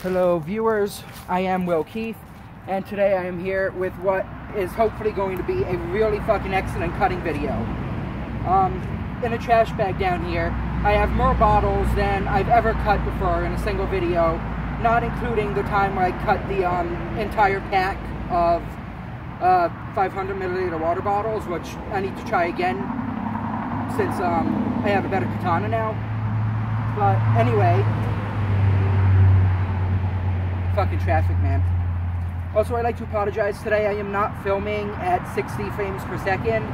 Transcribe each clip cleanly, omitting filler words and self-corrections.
Hello viewers, I am Will Keith, and today I am here with what is hopefully going to be a really fucking excellent cutting video. In a trash bag down here, I have more bottles than I've ever cut before in a single video, not including the time where I cut the entire pack of 500 milliliter water bottles, which I need to try again since I have a better katana now. But anyway, fucking traffic, man. Also, I'd like to apologize. Today I am not filming at 60 frames per second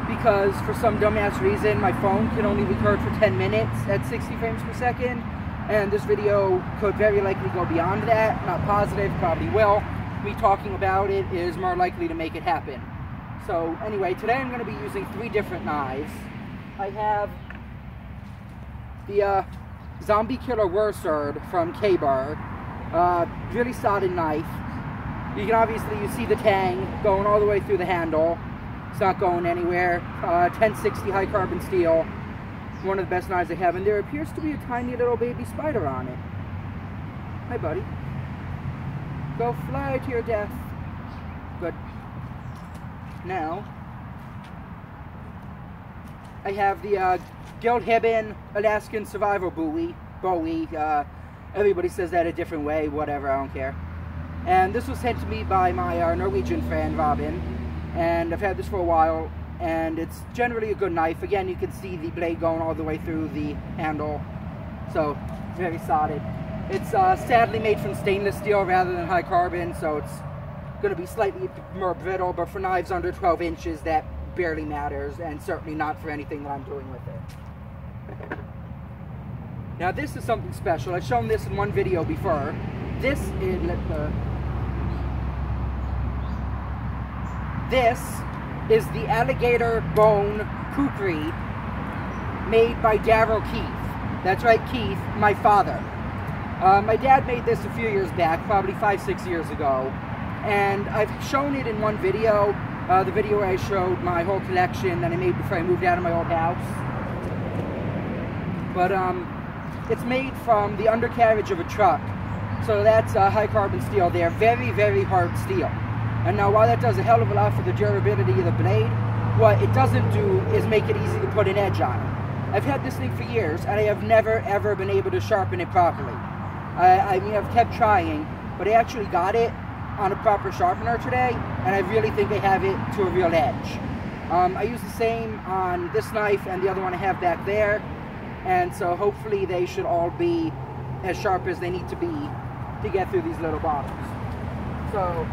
because for some dumbass reason my phone can only record for 10 minutes at 60 frames per second, and this video could very likely go beyond that. Not positive, probably will. Me talking about it is more likely to make it happen. So anyway, today I'm going to be using 3 different knives. I have the Zombie Killer Wursard from K-Bar. Really solid knife. You can you see the tang going all the way through the handle. It's not going anywhere. 1060 high carbon steel. One of the best knives I have, and there appears to be a tiny little baby spider on it. Hi, buddy. Go fly to your death. Good. Now, I have the Hibben Alaskan survival Bowie. Everybody says that a different way, whatever, I don't care. And this was sent to me by my Norwegian friend, Robin. And I've had this for a while, and it's generally a good knife. Again, you can see the blade going all the way through the handle. So, very solid. It's sadly made from stainless steel rather than high carbon, so it's going to be slightly more brittle, but for knives under 12 inches, that barely matters, and certainly not for anything that I'm doing with it. Now this is something special. I've shown this in one video before. This is the alligator bone kukri made by Darryl Keith. That's right, Keith, my father. My dad made this a few years back, probably 5-6 years ago, and I've shown it in one video, the video where I showed my whole collection that I made before I moved out of my old house. But it's made from the undercarriage of a truck, so that's high carbon steel there, very, very hard steel. And now while that does a hell of a lot for the durability of the blade, what it doesn't do is make it easy to put an edge on it. I've had this thing for years, and I have never ever been able to sharpen it properly. I mean, I've kept trying, but I actually got it on a proper sharpener today, and I really think I have it to a real edge. I use the same on this knife and the other one I have back there, and so hopefully they should all be as sharp as they need to be to get through these little bottles. So,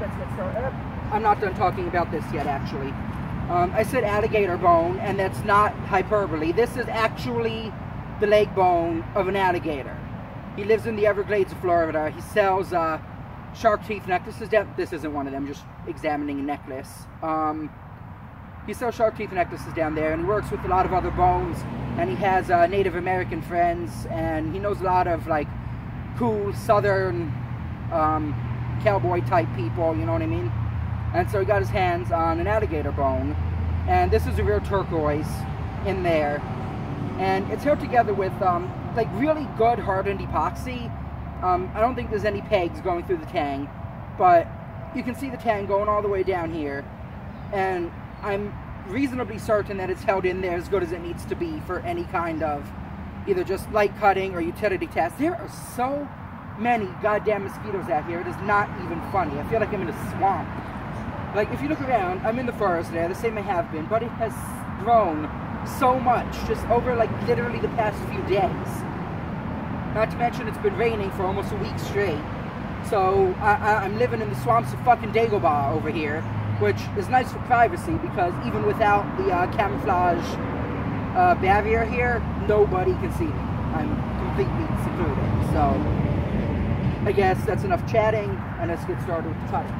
let's get started. I'm not done talking about this yet, actually. I said alligator bone, and that's not hyperbole. This is actually the leg bone of an alligator. He lives in the Everglades of Florida. He sells shark teeth necklaces. This isn't one of them, just examining a necklace. He sells shark teeth necklaces down there, and he works with a lot of other bones, and he has Native American friends, and he knows a lot of like cool southern cowboy type people, you know what I mean? And so he got his hands on an alligator bone, and this is a real turquoise in there, and it's held together with like really good hardened epoxy. I don't think there's any pegs going through the tang, but you can see the tang going all the way down here, and I'm reasonably certain that it's held in there as good as it needs to be for any kind of either just light cutting or utility test. There are so many goddamn mosquitoes out here, it is not even funny. I feel like I'm in a swamp. Like, if you look around, I'm in the forest there, the same I have been, but it has grown so much just over like literally the past few days. Not to mention it's been raining for almost a week straight. So I'm living in the swamps of fucking Dagobah over here, which is nice for privacy because even without the camouflage barrier here, nobody can see me. I'm completely secluded. So I guess that's enough chatting, and let's get started with the cutting.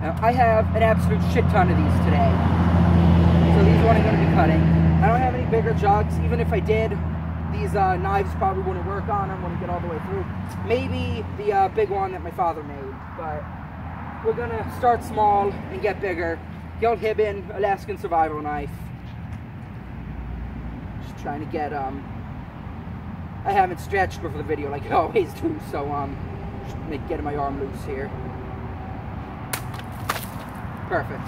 Now, I have an absolute shit ton of these today. So these are what I'm going to be cutting. I don't have any bigger jugs. Even if I did, these knives probably wouldn't work on them when we get all the way through. Maybe the big one that my father made, but we're going to start small and get bigger. The old Hibben Alaskan survival knife. trying to get, I haven't stretched before the video like I always do, so, just getting my arm loose here. Perfect.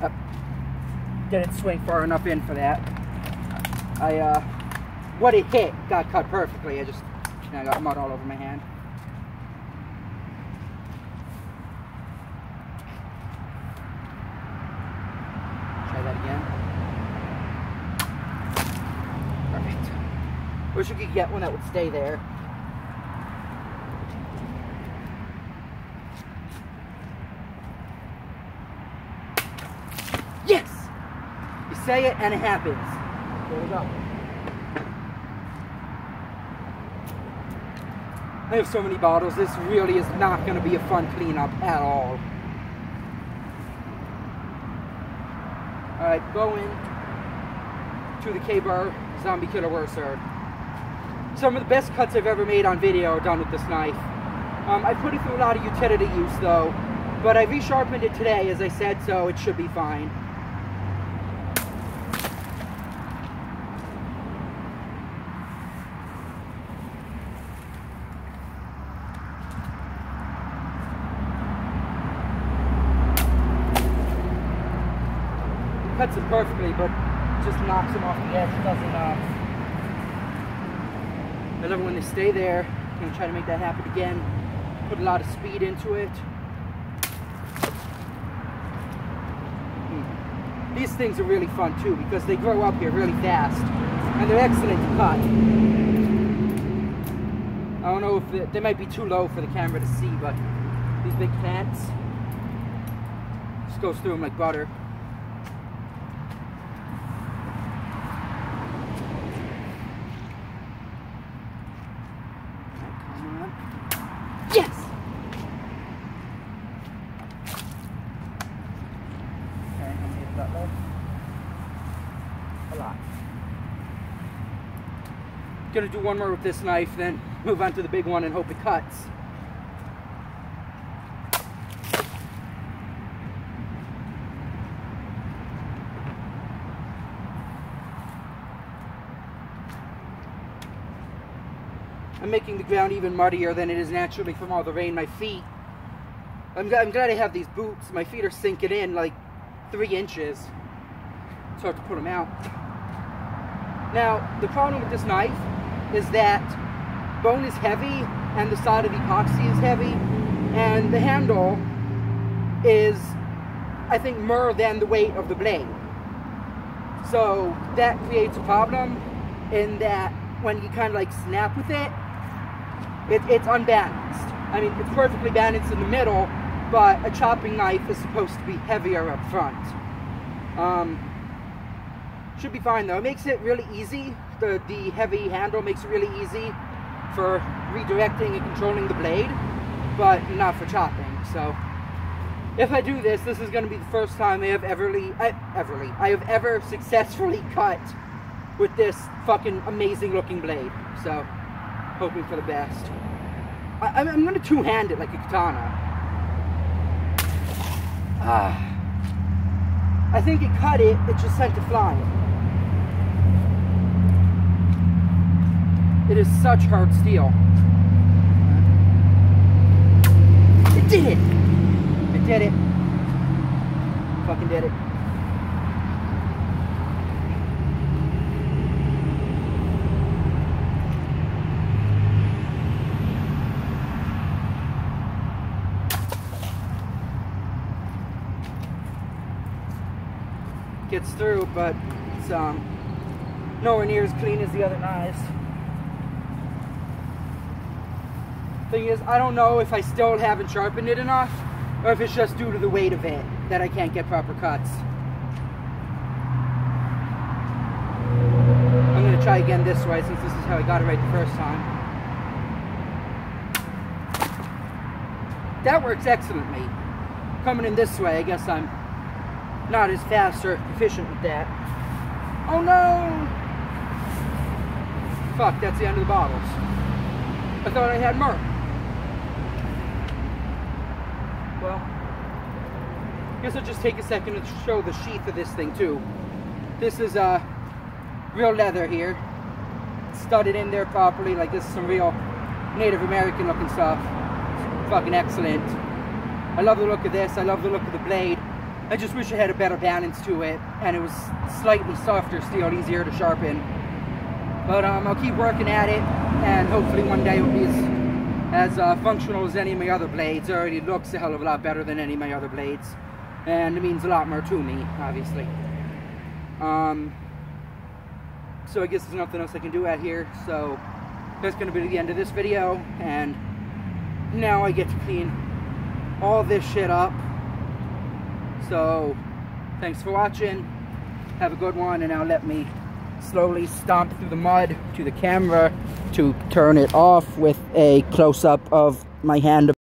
Up. Didn't swing far enough in for that. What it hit got cut perfectly. I got mud all over my hand. Try that again. Perfect. Wish we could get one that would stay there. Yes! You say it and it happens. There we go. I have so many bottles. This really is not going to be a fun cleanup at all. Alright, going to the K-Bar Zombie Killer Worser. Some of the best cuts I've ever made on video are done with this knife. I put it through a lot of utility use though, but I resharpened it today as I said, so it should be fine. Cuts it perfectly, but just knocks them off the edge. It doesn't, I love it when they stay there. I'm going to try to make that happen again. Put a lot of speed into it. These things are really fun too because they grow up here really fast and they're excellent to cut. I don't know if they might be too low for the camera to see, but these big plants just goes through them like butter. Yes! Okay, how many have got left? A lot. Gonna do one more with this knife, then move on to the big one and hope it cuts. I'm making the ground even muddier than it is naturally from all the rain. My feet, I'm glad I have these boots. My feet are sinking in like 3 inches. It's hard to put them out. Now, the problem with this knife is that bone is heavy and the side of the epoxy is heavy and the handle is, I think, more than the weight of the blade. So that creates a problem in that when you kind of like snap with it, it's unbalanced. I mean, it's perfectly balanced in the middle, but a chopping knife is supposed to be heavier up front. Should be fine though. It makes it really easy. The heavy handle makes it really easy for redirecting and controlling the blade, but not for chopping. So if I do this, this is going to be the first time I have ever successfully cut with this fucking amazing looking blade. So hoping for the best. I'm going to two-hand it like a katana. I think it cut it, it just sent it flying. It is such hard steel. It did it! It did it. Fucking did it. Gets through, but it's nowhere near as clean as the other knives. Thing is, I don't know if I still haven't sharpened it enough, or if it's just due to the weight of it that I can't get proper cuts. I'm going to try again this way, since this is how I got it right the first time. That works excellently. Coming in this way, I guess I'm not as fast or efficient with that. Oh no! Fuck, that's the end of the bottles. I thought I had more. Well, guess I'll just take a second to show the sheath of this thing too. This is real leather here, studded in there properly. Like, this is some real Native American looking stuff. It's fucking excellent. I love the look of this. I love the look of the blade. I just wish it had a better balance to it, and it was slightly softer steel, easier to sharpen. But I'll keep working at it, and hopefully one day it'll be as functional as any of my other blades. It already looks a hell of a lot better than any of my other blades, and it means a lot more to me, obviously. So I guess there's nothing else I can do out here, so that's going to be the end of this video, and now I get to clean all this shit up. So thanks for watching, have a good one, and now let me slowly stomp through the mud to the camera to turn it off with a close-up of my hand.